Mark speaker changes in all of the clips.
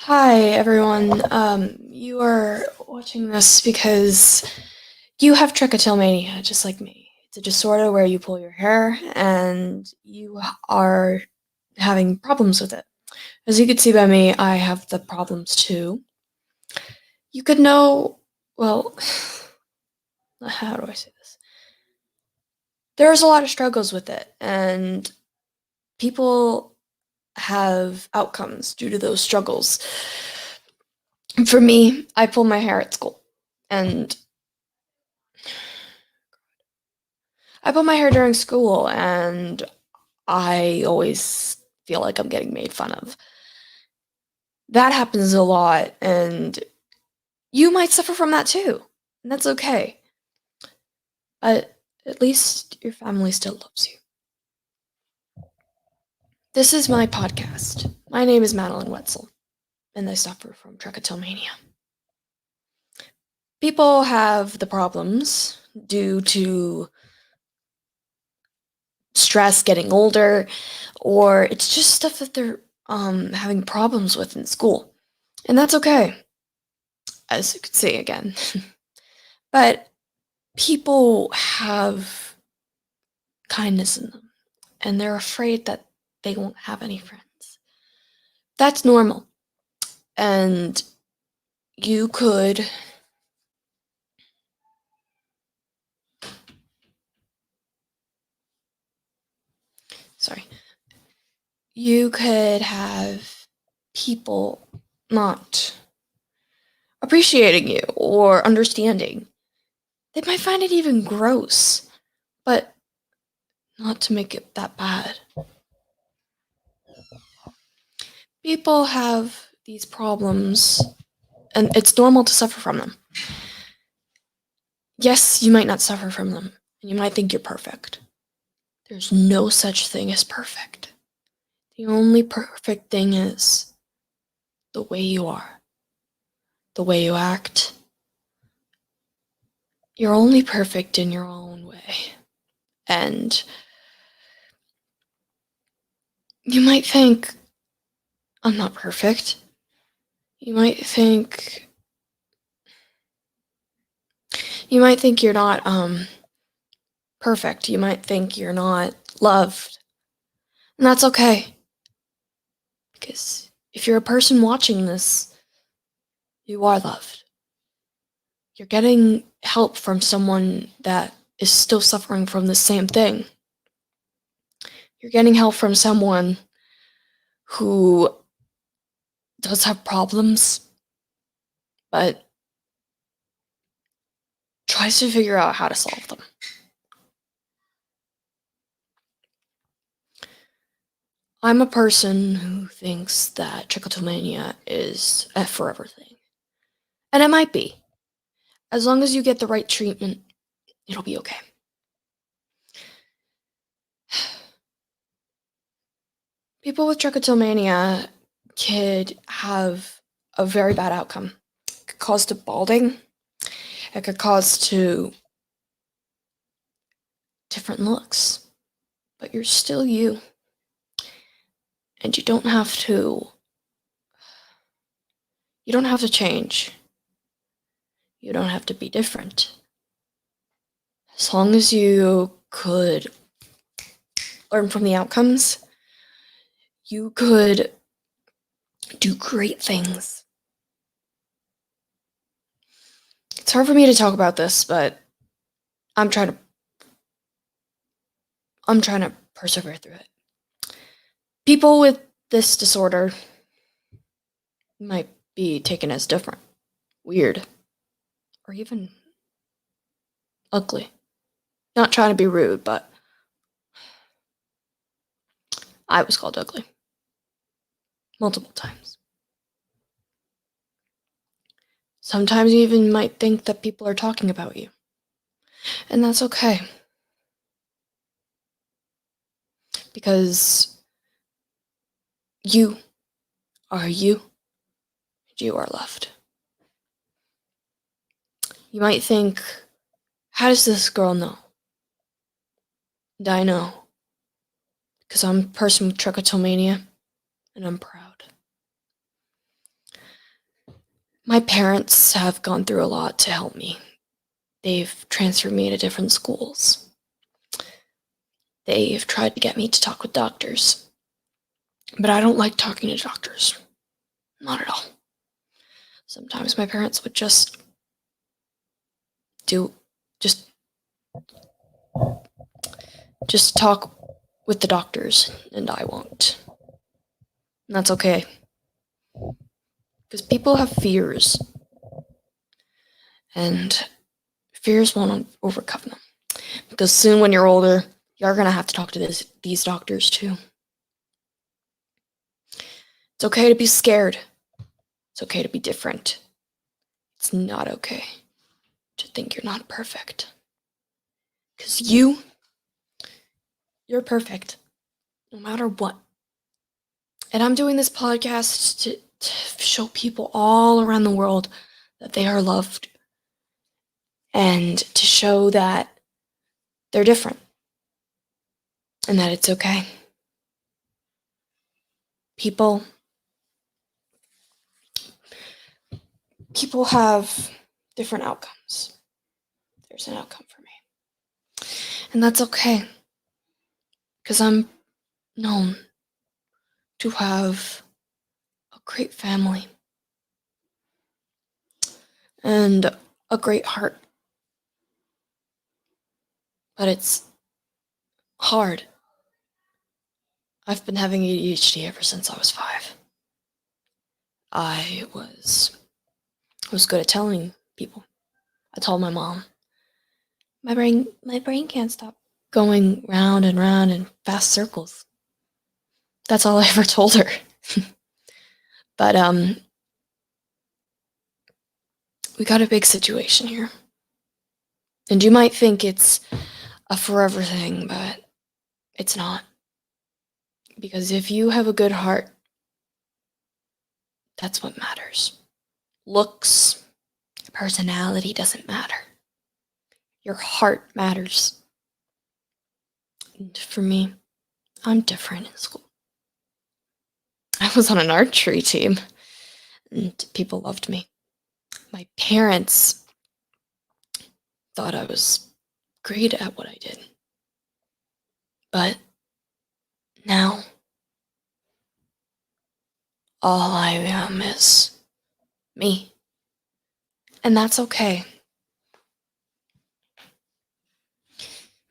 Speaker 1: Hi, everyone. You are watching this because you have trichotillomania, just like me. It's a disorder where you pull your hair and you are having problems with it. As you can see by me, I have the problems too. You could know, well, how do I say this? There's a lot of struggles with it, and people have outcomes due to those struggles. For me, I pull my hair at school, and I pull my hair during school, and I always feel like I'm getting made fun of. That happens a lot, and you might suffer from that too, and that's okay. But at least your family still loves you. This is my podcast. My name is Madeline Wetzel, and I suffer from trichotillomania. People have the problems due to stress, getting older, or it's just stuff that they're having problems with in school. And that's okay, as you can see again. But people have kindness in them, and they're afraid that they won't have any friends. That's normal. And you could sorry, you could have people not appreciating you or understanding. They might find it even gross, but not to make it that bad. People have these problems, and it's normal to suffer from them. Yes, you might not suffer from them, and you might think you're perfect. There's no such thing as perfect. The only perfect thing is the way you are, the way you act. You're only perfect in your own way. And you might think, I'm not perfect. You might think you're not perfect. You might think you're not loved. And that's okay. Because if you're a person watching this, you are loved. You're getting help from someone that is still suffering from the same thing. You're getting help from someone who does have problems, but tries to figure out how to solve them. I'm a person who thinks that trichotillomania is a forever thing. And it might be. As long as you get the right treatment, it'll be okay. People with trichotillomania could have a very bad outcome. It could cause to balding. It could cause to different looks. But you're still you. And you don't have to change. You don't have to be different. As long as you could learn from the outcomes, you could do great things. It's hard for me to talk about this, but I'm trying to persevere through it. People with this disorder might be taken as different, weird, or even ugly. Not trying to be rude, but I was called ugly multiple times. Sometimes you even might think that people are talking about you. And that's okay. Because you are you, and you are loved. You might think, how does this girl know? And I know. Because I'm a person with trichotillomania, and I'm proud. My parents have gone through a lot to help me. They've transferred me to different schools. They've tried to get me to talk with doctors. But I don't like talking to doctors. Not at all. Sometimes my parents would just do just just talk with the doctors, and I won't. And that's okay. Because people have fears, and fears won't overcome them. Because soon when you're older, you're gonna have to talk to these doctors too. It's okay to be scared. It's okay to be different. It's not okay to think you're not perfect. Because you're perfect, no matter what. And I'm doing this podcast to show people all around the world that they are loved, and to show that they're different and that it's okay. People have different outcomes. There's an outcome for me. And that's okay. Because I'm known to have a great family and a great heart. But it's hard. I've been having ADHD ever since I was 5. I was good at telling people. I told my mom, my brain can't stop going round and round in fast circles. That's all I ever told her. But we got a big situation here. And you might think it's a forever thing, but it's not. Because if you have a good heart, that's what matters. Looks, personality doesn't matter. Your heart matters. And for me, I'm different in school. I was on an archery team, and people loved me. My parents thought I was great at what I did. But now, all I am is me. And that's okay.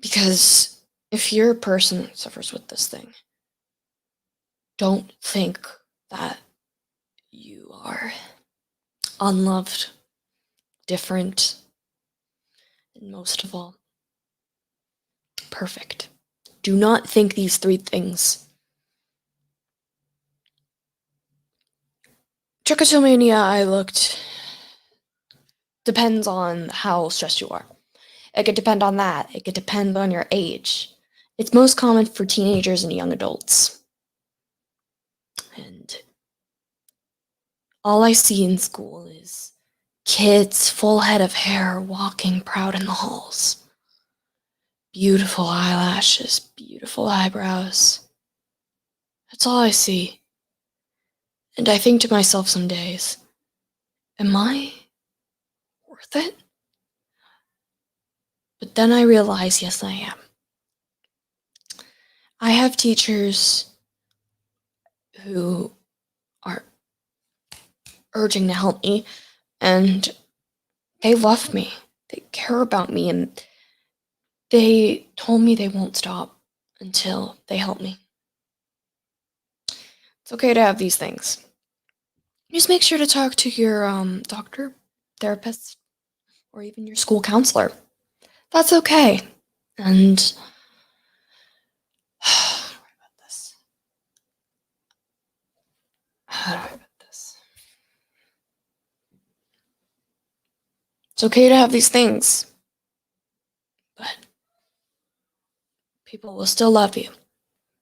Speaker 1: Because if you're a person that suffers with this thing, don't think that you are unloved, different, and most of all, perfect. Do not think these 3 things. Trichotillomania, depends on how stressed you are. It could depend on that. It could depend on your age. It's most common for teenagers and young adults. And all I see in school is kids, full head of hair, walking proud in the halls. Beautiful eyelashes, beautiful eyebrows. That's all I see. And I think to myself some days, am I worth it? But then I realize, yes, I am. I have teachers who are urging to help me, and they love me. They care about me, and they told me they won't stop until they help me. It's okay to have these things. Just make sure to talk to your doctor, therapist, or even your school counselor. That's okay. And how do I put this? How do I put this? It's okay to have these things, but people will still love you,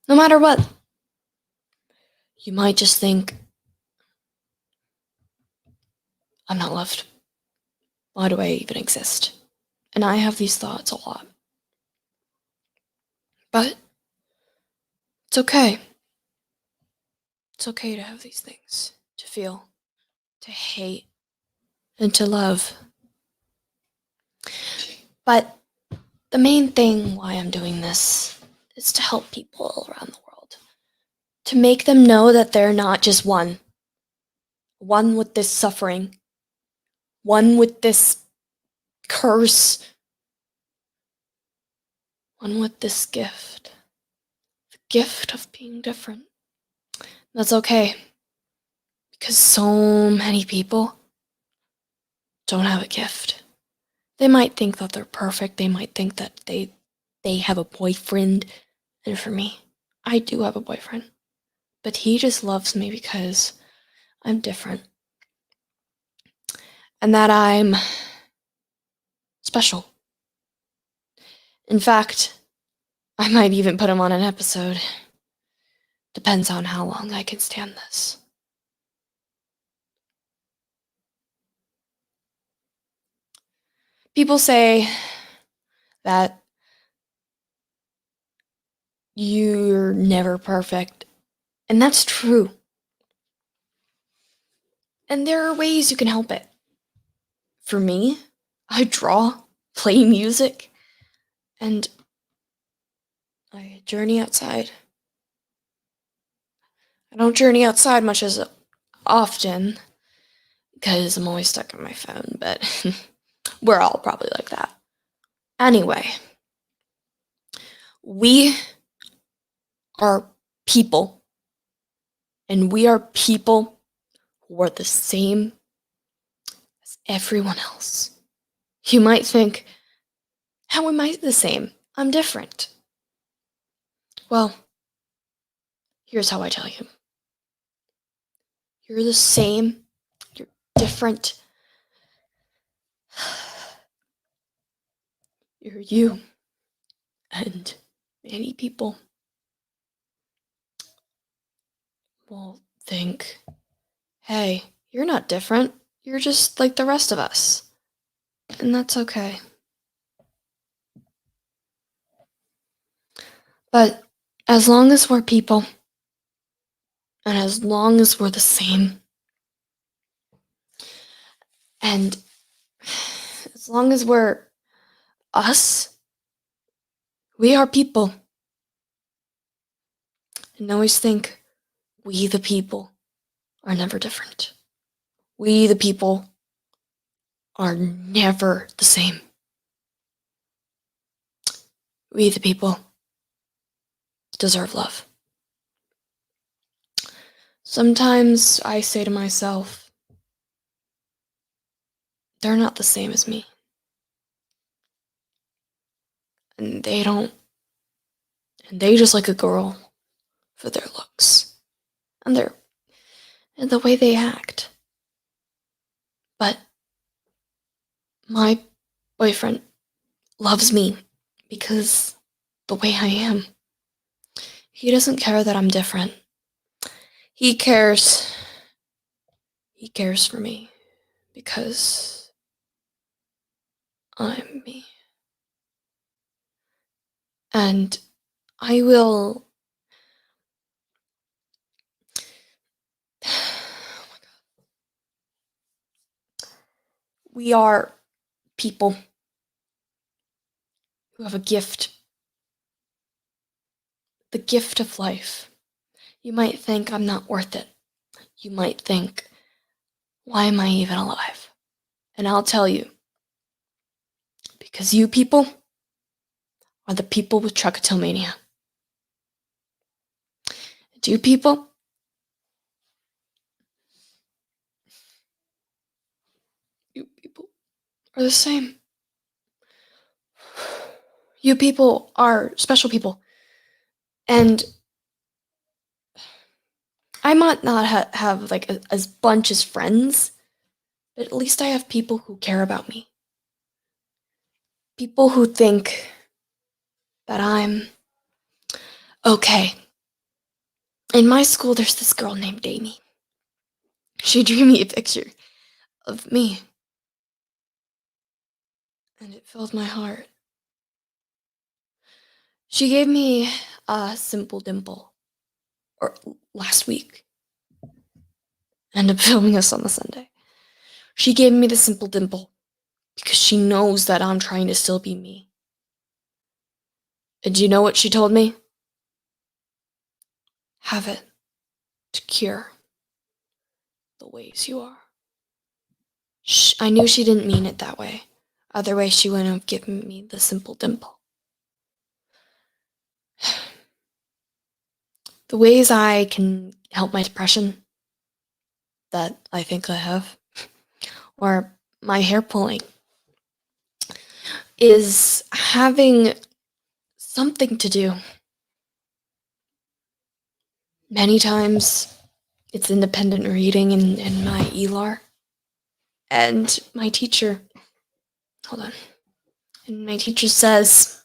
Speaker 1: no matter what. You might just think, I'm not loved. Why do I even exist? And I have these thoughts a lot. But it's okay. It's okay to have these things, to feel, to hate, and to love. But the main thing why I'm doing this is to help people around the world. To make them know that they're not just one with this suffering, one with this curse, one with this gift. The gift of being different. That's okay. Because so many people don't have a gift. They might think that they're perfect. They might think that they have a boyfriend. And for me, I do have a boyfriend. But he just loves me because I'm different. And that I'm special. In fact, I might even put him on an episode. Depends on how long I can stand this. People say that you're never perfect. And that's true. And there are ways you can help it. For me, I draw, play music, and I journey outside. I don't journey outside much as often because I'm always stuck on my phone, but we're all probably like that. Anyway, we are people, and we are people who are the same as everyone else. You might think, how am I the same? I'm different. Well, here's how I tell you. You're the same, you're different. You're you. And many people will think, hey, you're not different. You're just like the rest of us. And that's okay. But as long as we're people, and as long as we're the same, and as long as we're us, we are people. And always think, we the people are never different. We the people are never the same. We the people deserve love. Sometimes I say to myself, they're not the same as me. And they just like a girl for their looks and the way they act. But my boyfriend loves me because the way I am. He doesn't care that I'm different. He cares for me because I'm me. And I will we are people who have a gift. The gift of life. You might think I'm not worth it. You might think, why am I even alive? And I'll tell you, because you people are the people with Trichotillomania. And you people are the same. You people are special people. And I might not have like as bunch as friends, but at least I have people who care about me. People who think that I'm okay. In my school, there's this girl named Amy. She drew me a picture of me. And it filled my heart. She gave me a simple dimple, or last week. Ended up filming us on the Sunday. She gave me the simple dimple because she knows that I'm trying to still be me. And do you know what she told me? Have it to cure the ways you are. I knew she didn't mean it that way. Otherwise, she wouldn't have given me the simple dimple. The ways I can help my depression that I think I have, or my hair pulling, is having something to do. Many times, it's independent reading in my ELAR. And my teacher, hold on, and my teacher says,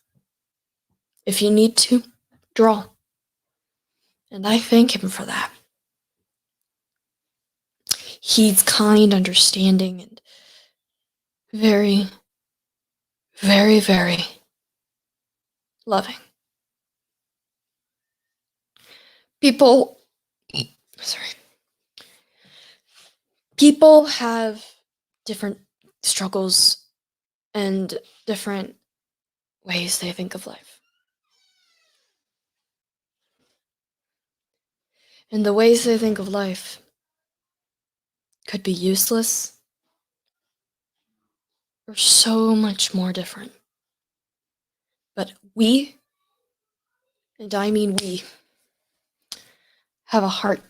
Speaker 1: if you need to, draw. And I thank him for that. He's kind, understanding, and very, very, very loving. People have different struggles and different ways they think of life. And the ways they think of life could be useless or so much more different. But we, and I mean we, have a heart.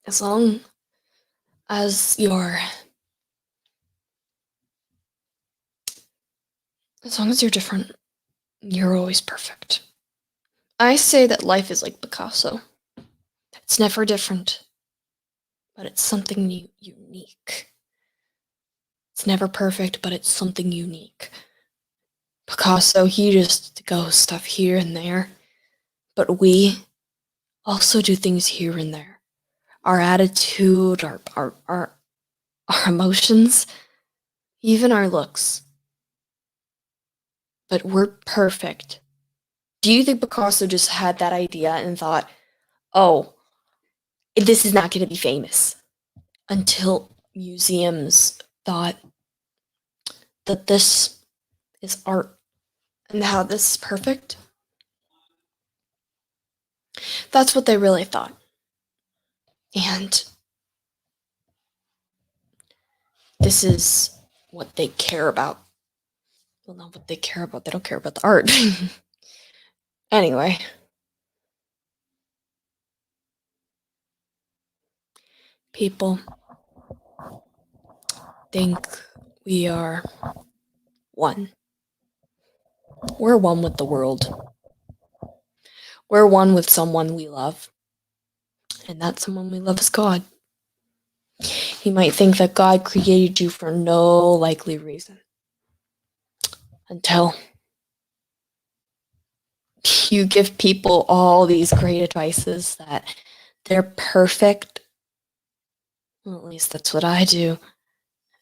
Speaker 1: As long as you're different, you're always perfect. I say that life is like Picasso. It's never different, but it's something unique. It's never perfect, but it's something unique. Picasso, he just goes stuff here and there, but we also do things here and there. Our attitude, our emotions, even our looks. But we're perfect. Do you think Picasso just had that idea and thought, oh, this is not going to be famous? Until museums thought that this is art and how this is perfect. That's what they really thought. And this is what they care about. Well, not what they care about. They don't care about the art. Anyway. People think we are one. We're one with the world. We're one with someone we love. And that someone we love is God. You might think that God created you for no likely reason. Until you give people all these great advices that they're perfect. Well, at least that's what I do.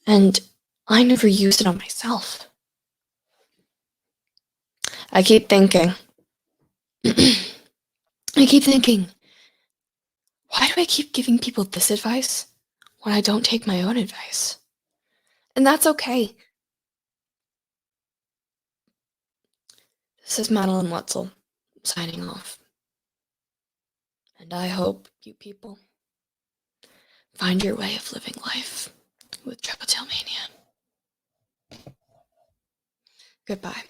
Speaker 1: And I never used it on myself. I keep thinking, why do I keep giving people this advice when I don't take my own advice? And that's okay. This is Madeline Wetzel, signing off. And I hope you people find your way of living life with Trichotillomania. Goodbye.